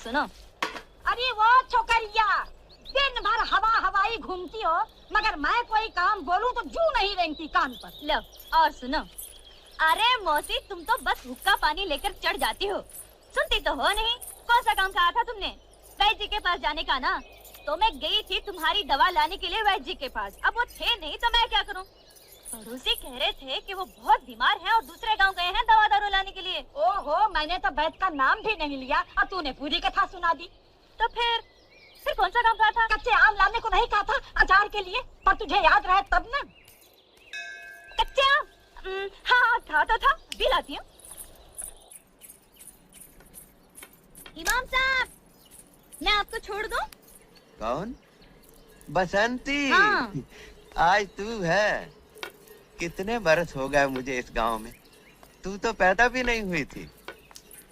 सुनो। अरे वो छोकरिया, दिन भर हवा हवाई घूमती हो, मगर मैं कोई काम बोलूं तो जू नहीं रेंगती कान पर। लो और सुनो। अरे मौसी, तुम तो बस हुक्का पानी लेकर चढ़ जाती हो, सुनती तो हो नहीं। कौन सा काम कहा था तुमने? वैद्य जी के पास जाने का ना। तो मैं गई थी तुम्हारी दवा लाने के लिए वैद्य जी के पास। अब वो थे नहीं तो मैं क्या करूं? पड़ोसी कह रहे थे कि वो बहुत बीमार हैं और दूसरे गांव गए हैं दवा दारू लाने के लिए। ओहो, मैंने तो वैद्य का नाम भी नहीं लिया और तूने पूरी कथा सुना दी। तो फिर कौन सा काम कहा था? कच्चे आम लाने को नहीं कहा था अचार के लिए? पर तुझे याद रहे तब ना। कच्चे आम? हाँ था तो था, अभी लाती हूँ। इमाम साहब, मैं आपको छोड़ दूं? कौन? बसंती? हाँ। आज तू है। कितने बरस हो गए मुझे इस गांव में। तू तो पैदा भी नहीं हुई थी,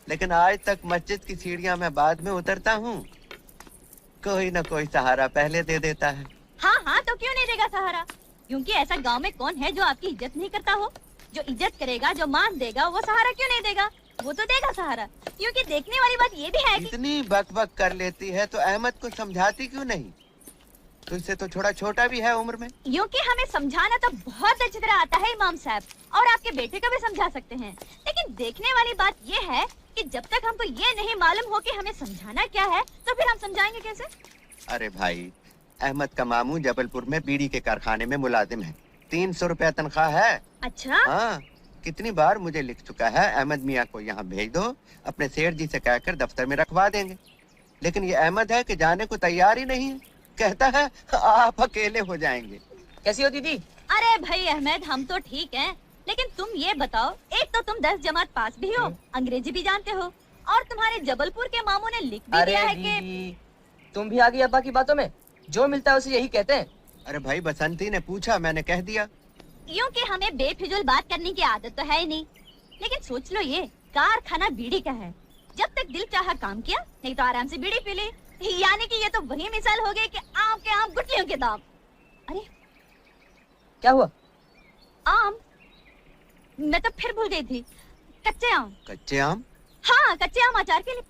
लेकिन आज तक मस्जिद की सीढ़ियां मैं बाद में उतरता हूँ। कोई न कोई सहारा पहले दे देता है। हाँ हाँ, तो क्यों नहीं देगा सहारा? क्योंकि ऐसा गांव में कौन है जो आपकी इज्जत नहीं करता हो? जो इज्जत करेगा, जो मान देगा, वो सहारा क्यों नहीं देगा? वो तो देगा सहारा। क्योंकि देखने वाली बात ये भी है कि इतनी बक कर लेती है तो अहमद को समझाती क्यों नहीं? तुझसे तो थोड़ा छोटा भी है उम्र में। क्योंकि हमें समझाना तो बहुत अच्छी तरह आता है इमाम साहब, और आपके बेटे को भी समझा सकते हैं। लेकिन देखने वाली बात ये है कि जब तक हमको ये नहीं मालूम हो कि हमें समझाना क्या है, तो फिर हम समझाएंगे कैसे? अरे भाई, अहमद का मामू जबलपुर में बीड़ी के कारखाने में मुलाजिम है। 300 रुपया तनख्वाह है। अच्छा? हाँ, कितनी बार मुझे लिख चुका है, अहमद मियाँ को यहाँ भेज दो, अपने सेठ जी से कहकर दफ्तर में रखवा देंगे। लेकिन ये अहमद है कि जाने को तैयार ही नहीं है। कहता है आप अकेले हो जाएंगे। कैसी हो दीदी? अरे भाई अहमद, हम तो ठीक हैं, लेकिन तुम ये बताओ, एक तो तुम 10 जमात पास भी हो, अंग्रेजी भी जानते हो, और तुम्हारे जबलपुर के मामू ने लिख भी दिया है कि तुम भी आ गई अब्बा की बातों में। जो मिलता है उसे यही कहते हैं। अरे भाई, बसंती ने पूछा, मैंने कह दिया। क्योंकि हमें बेफिजूल बात करने की आदत तो है ही नहीं। लेकिन सोच लो, ये कारखाना बीड़ी का है। जब तक दिल चाहा काम किया, नहीं तो आराम से बीड़ी पी ली। यानी कि ये तो वही मिसाल हो गई कि आम के आम गुठलियों के दाम। अरे क्या हुआ? आम? मैं तो फिर भूल गई थी। कच्चे आम। कच्चे आम? हाँ, कच्चे आम अचार के लिए।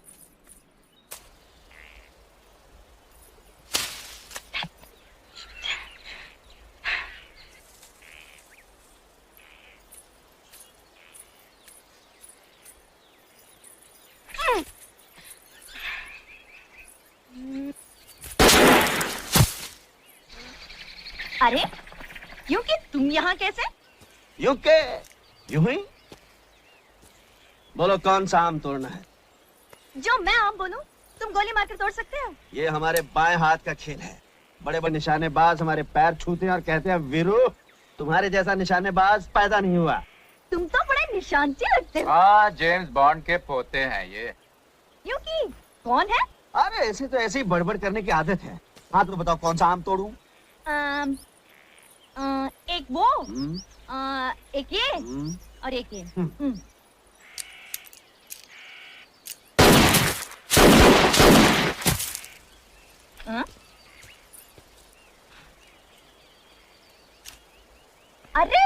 अरे, क्योंकि तुम यहाँ कैसे? यूं ही। बोलो कौन सा आम तोड़ना है? जो मैं आम बोलूं, तुम गोली मारकर तोड़ सकते हो। ये हमारे बाएं हाथ का खेल है। बड़े बड़े निशानेबाज हमारे पैर छूते हैं और कहते हैं वीरू, तुम्हारे जैसा निशानेबाज पैदा नहीं हुआ। तुम तो बड़े निशानची लगते हो। हाँ, जेम्स बॉन्ड के पोते हैं ये। क्योंकि कौन है? अरे ऐसे तो ऐसे ही बड़बड़ करने की आदत है। हाँ तो बताओ कौन सा आम तोड़ूं? एक वो, एक ये, और एक ये। अरे,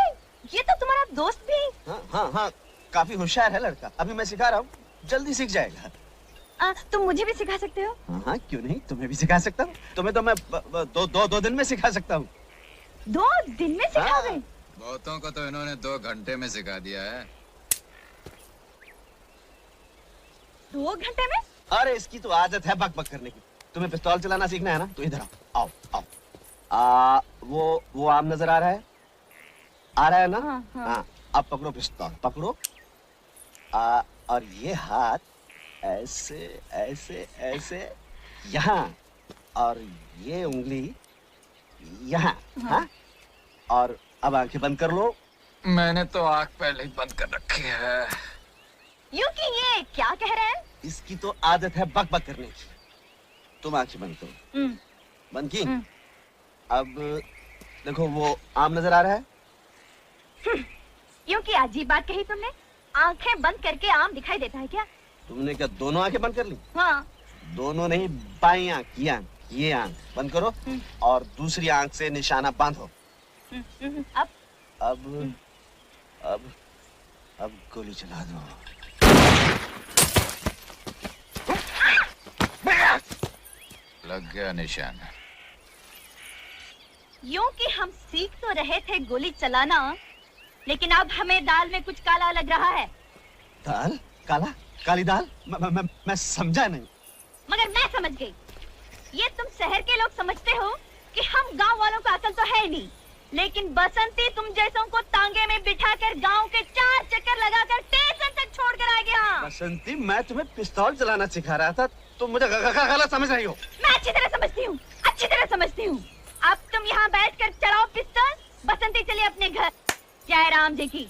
ये तो तुम्हारा दोस्त भी। हाँ, काफी होशियार है लड़का। अभी मैं सिखा रहा हूँ, जल्दी सीख जाएगा। तुम मुझे भी सिखा सकते हो? हाँ, क्यों नहीं, तुम्हें भी सिखा सकता हूँ। तुम्हें तो मैं दो दिन में सिखा सकता हूँ। 2 दिन में सिखाओगे? बहुतों को तो इन्होंने 2 घंटे में सिखा दिया है। 2 घंटे में? अरे इसकी तो आदत है बक करने की। तुम्हें पिस्तौल चलाना सीखना है ना, तो इधर आओ। वो आम नजर आ रहा है? आ रहा है ना? हाँ। अब पकड़ो पिस्तौल, पकड़ो। और ये हाथ ऐसे ऐसे ऐसे यहाँ, और ये उंगली यहाँ। हाँ। और अब आंखें बंद कर लो। मैंने तो आँख पहले ही बंद कर रखी है। क्योंकि ये क्या कह रहे हैं? इसकी तो आदत है बक करने की। तुम आंखें बंद करो। बंद की? अब देखो, वो आम नजर आ रहा है? क्योंकि अजीब बात कही तुमने। आंखें बंद करके आम दिखाई देता है क्या? तुमने क्या दोनों आंखें बंद कर ली? हाँ। दोनों नहीं, बाई आंख, ये आंख बंद करो और दूसरी आंख से निशाना बांधो। अब गोली चला दो। लग गया निशान। यूं कि हम सीख तो रहे थे गोली चलाना, लेकिन अब हमें दाल में कुछ काला लग रहा है। दाल? काला? काली दाल? मैं समझा नहीं। मगर मैं समझ गई। ये तुम शहर के लोग समझते हो कि हम गांव वालों को अकल तो है ही नहीं, लेकिन बसंती तुम जैसों को तांगे में बिठाकर गांव के 4 चक्कर लगाकर स्टेशन तक छोड़कर आ गया। बसंती, मैं तुम्हें पिस्तौल चलाना सिखा रहा था, तुम मुझे गलत समझ रही हो। मैं अच्छी तरह समझती हूँ, अच्छी तरह समझती हूँ। अब तुम यहाँ बैठकर चलाओ पिस्तौल। बसंती चलिए अपने घर। जय राम जी की।